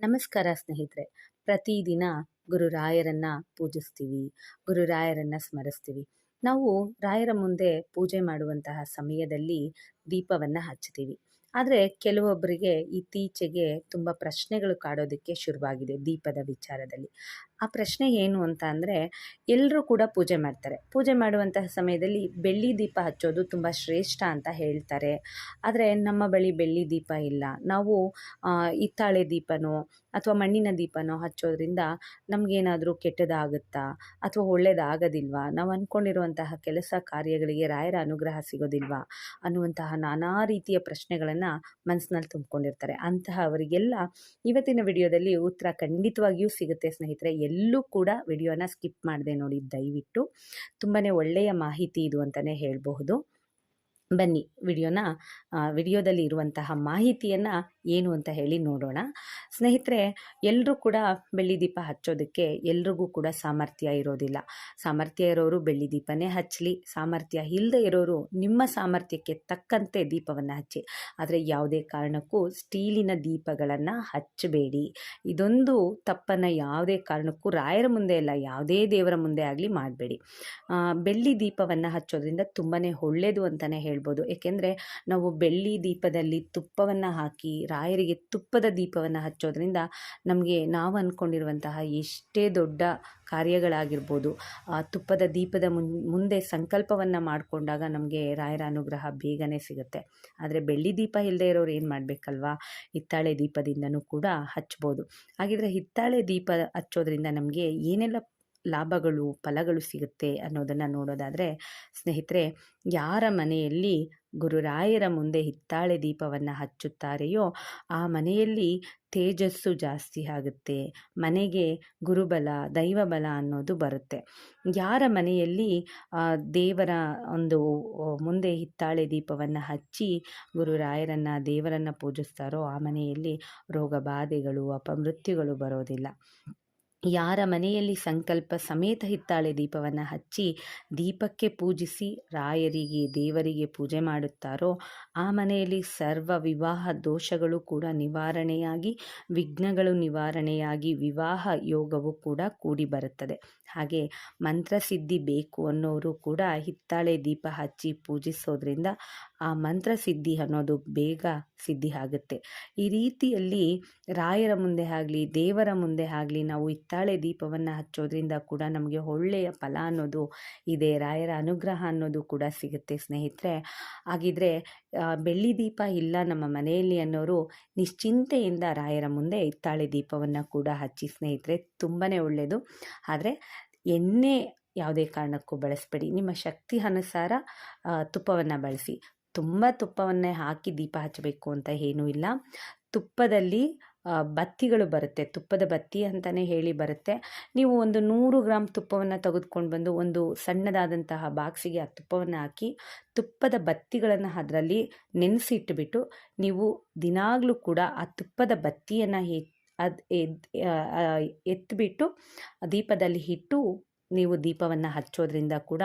ನಮಸ್ಕಾರ ಸ್ನೇಹಿತರೆ. ಪ್ರತಿದಿನ ಗುರುರಾಯರನ್ನ ಪೂಜಿಸ್ತೀವಿ, ಗುರುರಾಯರನ್ನ ಸ್ಮರಿಸ್ತೀವಿ. ನಾವು ರಾಯರ ಮುಂದೆ ಪೂಜೆ ಮಾಡುವಂತಹ ಸಮಯದಲ್ಲಿ ದೀಪವನ್ನು ಹಚ್ತೀವಿ. ಆದರೆ ಕೆಲವೊಬ್ಬರಿಗೆ ಇತ್ತೀಚೆಗೆ ತುಂಬ ಪ್ರಶ್ನೆಗಳು ಕಾಡೋದಕ್ಕೆ ಶುರುವಾಗಿದೆ ದೀಪದ ವಿಚಾರದಲ್ಲಿ. ಆ ಪ್ರಶ್ನೆ ಏನು ಅಂತ ಅಂದರೆ, ಎಲ್ಲರೂ ಕೂಡ ಪೂಜೆ ಮಾಡ್ತಾರೆ. ಪೂಜೆ ಮಾಡುವಂತಹ ಸಮಯದಲ್ಲಿ ಬೆಳ್ಳಿ ದೀಪ ಹಚ್ಚೋದು ತುಂಬ ಶ್ರೇಷ್ಠ ಅಂತ ಹೇಳ್ತಾರೆ. ಆದರೆ ನಮ್ಮ ಬಳಿ ಬೆಳ್ಳಿ ದೀಪ ಇಲ್ಲ. ನಾವು ಹಿತ್ತಾಳೆ ದೀಪನೋ ಅಥವಾ ಮಣ್ಣಿನ ದೀಪನೋ ಹಚ್ಚೋದ್ರಿಂದ ನಮಗೇನಾದರೂ ಕೆಟ್ಟದಾಗುತ್ತಾ ಅಥವಾ ಒಳ್ಳೆಯದಾಗೋದಿಲ್ವಾ, ನಾವು ಅಂದ್ಕೊಂಡಿರುವಂತಹ ಕೆಲಸ ಕಾರ್ಯಗಳಿಗೆ ರಾಯರ ಅನುಗ್ರಹ ಸಿಗೋದಿಲ್ವಾ ಅನ್ನುವಂತಹ ನಾನಾ ರೀತಿಯ ಪ್ರಶ್ನೆಗಳನ್ನು ಮನಸ್ಸಿನಲ್ಲಿ ತುಂಬಿಕೊಂಡಿರ್ತಾರೆ. ಅಂತಹ ಅವರಿಗೆಲ್ಲ ಇವತ್ತಿನ ವಿಡಿಯೋದಲ್ಲಿ ಉತ್ತರ ಖಂಡಿತವಾಗಿಯೂ ಸಿಗುತ್ತೆ ಸ್ನೇಹಿತರೆ. ಎಲ್ಲೂ ಕೂಡ ವಿಡಿಯೋನ ಸ್ಕಿಪ್ ಮಾಡದೆ ನೋಡಿ ದಯವಿಟ್ಟು. ತುಂಬಾ ಒಳ್ಳೆಯ ಮಾಹಿತಿ ಇದು ಅಂತಲೇ ಹೇಳಬಹುದು. ಬನ್ನಿ ವಿಡಿಯೋದಲ್ಲಿ ಇರುವಂತಹ ಮಾಹಿತಿಯನ್ನು ಏನು ಅಂತ ಹೇಳಿ ನೋಡೋಣ. ಸ್ನೇಹಿತರೆ, ಎಲ್ಲರೂ ಕೂಡ ಬೆಳ್ಳಿ ದೀಪ ಹಚ್ಚೋದಕ್ಕೆ ಎಲ್ರಿಗೂ ಕೂಡ ಸಾಮರ್ಥ್ಯ ಇರೋದಿಲ್ಲ. ಸಾಮರ್ಥ್ಯ ಇರೋರು ಬೆಳ್ಳಿ ದೀಪನೇ ಹಚ್ಚಲಿ, ಸಾಮರ್ಥ್ಯ ಇಲ್ಲದೆ ಇರೋರು ನಿಮ್ಮ ಸಾಮರ್ಥ್ಯಕ್ಕೆ ತಕ್ಕಂತೆ ದೀಪವನ್ನು ಹಚ್ಚಿ. ಆದರೆ ಯಾವುದೇ ಕಾರಣಕ್ಕೂ ಸ್ಟೀಲಿನ ದೀಪಗಳನ್ನು ಹಚ್ಚಬೇಡಿ. ಇದೊಂದು ತಪ್ಪನ್ನು ಯಾವುದೇ ಕಾರಣಕ್ಕೂ ರಾಯರ ಮುಂದೆ ಇಲ್ಲ, ಯಾವುದೇ ದೇವರ ಮುಂದೆ ಆಗಲಿ ಮಾಡಬೇಡಿ. ಬೆಳ್ಳಿ ದೀಪವನ್ನು ಹಚ್ಚೋದ್ರಿಂದ ತುಂಬಾ ಒಳ್ಳೆಯದು ಅಂತಲೇ ಹೇಳ್ಬೋದು. ಏಕೆಂದರೆ ನಾವು ಬೆಳ್ಳಿ ದೀಪದಲ್ಲಿ ತುಪ್ಪವನ್ನು ಹಾಕಿ ರಾಯರಿಗೆ ತುಪ್ಪದ ದೀಪವನ್ನು ಹಚ್ಚೋದ್ರಿಂದ ನಮಗೆ ನಾವು ಅಂದ್ಕೊಂಡಿರುವಂತಹ ಎಷ್ಟೇ ದೊಡ್ಡ ಕಾರ್ಯಗಳಾಗಿರ್ಬೋದು, ತುಪ್ಪದ ದೀಪದ ಮುಂದೆ ಸಂಕಲ್ಪವನ್ನು ಮಾಡಿಕೊಂಡಾಗ ನಮಗೆ ರಾಯರ ಅನುಗ್ರಹ ಬೇಗನೆ ಸಿಗುತ್ತೆ. ಆದರೆ ಬೆಳ್ಳಿ ದೀಪ ಇಲ್ಲದೆ ಇರೋರು ಏನು ಮಾಡಬೇಕಲ್ವಾ, ಹಿತ್ತಾಳೆ ದೀಪದಿಂದನೂ ಕೂಡ ಹಚ್ಬೋದು. ಹಾಗಿದ್ರೆ ಹಿತ್ತಾಳೆ ದೀಪ ಹಚ್ಚೋದ್ರಿಂದ ನಮಗೆ ಏನೆಲ್ಲ ಲಾಭಗಳು ಫಲಗಳು ಸಿಗುತ್ತೆ ಅನ್ನೋದನ್ನು ನೋಡೋದಾದರೆ ಸ್ನೇಹಿತರೆ, ಯಾರ ಮನೆಯಲ್ಲಿ ಗುರುರಾಯರ ಮುಂದೆ ಹಿತ್ತಾಳೆ ದೀಪವನ್ನು ಹಚ್ಚುತ್ತಾರೆಯೋ ಆ ಮನೆಯಲ್ಲಿ ತೇಜಸ್ಸು ಜಾಸ್ತಿ ಆಗುತ್ತೆ, ಮನೆಗೆ ಗುರುಬಲ ದೈವಬಲ ಅನ್ನೋದು ಬರುತ್ತೆ. ಯಾರ ಮನೆಯಲ್ಲಿ ದೇವರ ಒಂದು ಮುಂದೆ ಹಿತ್ತಾಳೆ ದೀಪವನ್ನು ಹಚ್ಚಿ ಗುರುರಾಯರನ್ನು ದೇವರನ್ನು ಪೂಜಿಸ್ತಾರೋ ಆ ಮನೆಯಲ್ಲಿ ರೋಗ ಬಾಧೆಗಳು ಅಪಮೃತ್ಯುಗಳು ಬರೋದಿಲ್ಲ. ಯಾರ ಮನೆಯಲ್ಲಿ ಸಂಕಲ್ಪ ಸಮೇತ ಹಿತ್ತಾಳೆ ದೀಪವನ್ನು ಹಚ್ಚಿ ದೀಪಕ್ಕೆ ಪೂಜಿಸಿ ರಾಯರಿಗೆ ದೇವರಿಗೆ ಪೂಜೆ ಮಾಡುತ್ತಾರೋ ಆ ಮನೆಯಲ್ಲಿ ಸರ್ವ ವಿವಾಹ ದೋಷಗಳು ಕೂಡ ನಿವಾರಣೆಯಾಗಿ, ವಿಘ್ನಗಳು ನಿವಾರಣೆಯಾಗಿ ವಿವಾಹ ಯೋಗವು ಕೂಡ ಕೂಡಿ ಬರುತ್ತದೆ. ಹಾಗೆ ಮಂತ್ರಸಿದ್ಧಿ ಬೇಕು ಅನ್ನೋರು ಕೂಡ ಹಿತ್ತಾಳೆ ದೀಪ ಹಚ್ಚಿ ಪೂಜಿಸೋದ್ರಿಂದ ಆ ಮಂತ್ರಸಿದ್ಧಿ ಅನ್ನೋದು ಬೇಗ ಸಿದ್ಧಿ ಆಗುತ್ತೆ. ಈ ರೀತಿಯಲ್ಲಿ ರಾಯರ ಮುಂದೆ ಆಗಲಿ ದೇವರ ಮುಂದೆ ಆಗಲಿ ನಾವು ಹಿತ್ತಾಳೆ ದೀಪವನ್ನು ಹಚ್ಚೋದ್ರಿಂದ ಕೂಡ ನಮಗೆ ಒಳ್ಳೆಯ ಫಲ ಅನ್ನೋದು ಇದೆ, ರಾಯರ ಅನುಗ್ರಹ ಅನ್ನೋದು ಕೂಡ ಸಿಗುತ್ತೆ ಸ್ನೇಹಿತರೆ. ಹಾಗಿದ್ರೆ ಬೆಳ್ಳಿ ದೀಪ ಇಲ್ಲ ನಮ್ಮ ಮನೆಯಲ್ಲಿ ಅನ್ನೋರು ನಿಶ್ಚಿಂತೆಯಿಂದ ರಾಯರ ಮುಂದೆ ಹಿತ್ತಾಳೆ ದೀಪವನ್ನು ಕೂಡ ಹಚ್ಚಿ ಸ್ನೇಹಿತರೆ, ತುಂಬಾ ಒಳ್ಳೆಯದು. ಆದರೆ ಎಣ್ಣೆ ಯಾವುದೇ ಕಾರಣಕ್ಕೂ ಬಳಸಬೇಡಿ. ನಿಮ್ಮ ಶಕ್ತಿ ಅನುಸಾರ ತುಪ್ಪವನ್ನು ಬಳಸಿ. ತುಂಬ ತುಪ್ಪವನ್ನೇ ಹಾಕಿ ದೀಪ ಹಚ್ಚಬೇಕು ಅಂತ ಏನೂ ಇಲ್ಲ. ತುಪ್ಪದಲ್ಲಿ ಬತ್ತಿಗಳು ಬರುತ್ತೆ, ತುಪ್ಪದ ಬತ್ತಿ ಅಂತಲೇ ಹೇಳಿ ಬರುತ್ತೆ. ನೀವು ಒಂದು 100 ಗ್ರಾಮ್ ತುಪ್ಪವನ್ನು ತೆಗೆದುಕೊಂಡು ಬಂದು ಒಂದು ಸಣ್ಣದಾದಂತಹ ಬಾಕ್ಸಿಗೆ ಆ ತುಪ್ಪವನ್ನು ಹಾಕಿ ತುಪ್ಪದ ಬತ್ತಿಗಳನ್ನು ಅದರಲ್ಲಿ ನೆನೆಸಿಟ್ಬಿಟ್ಟು ನೀವು ದಿನಾಗಲೂ ಕೂಡ ಆ ತುಪ್ಪದ ಬತ್ತಿಯನ್ನು ಎತ್ತಿಬಿಟ್ಟು ದೀಪದಲ್ಲಿ ಇಟ್ಟು ನೀವು ದೀಪವನ್ನು ಹಚ್ಚೋದ್ರಿಂದ ಕೂಡ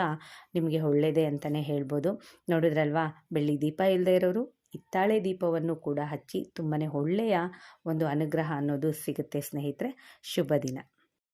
ನಿಮಗೆ ಒಳ್ಳೆಯದೇ ಅಂತಲೇ ಹೇಳ್ಬೋದು. ನೋಡಿದ್ರಲ್ವಾ, ಬೆಳ್ಳಿ ದೀಪ ಇಲ್ಲದೆ ಇರೋರು ಹಿತ್ತಾಳೆ ದೀಪವನ್ನು ಕೂಡ ಹಚ್ಚಿ ತುಂಬಾ ಒಳ್ಳೆಯ ಒಂದು ಅನುಗ್ರಹ ಅನ್ನೋದು ಸಿಗುತ್ತೆ ಸ್ನೇಹಿತರೆ. ಶುಭ ದಿನ.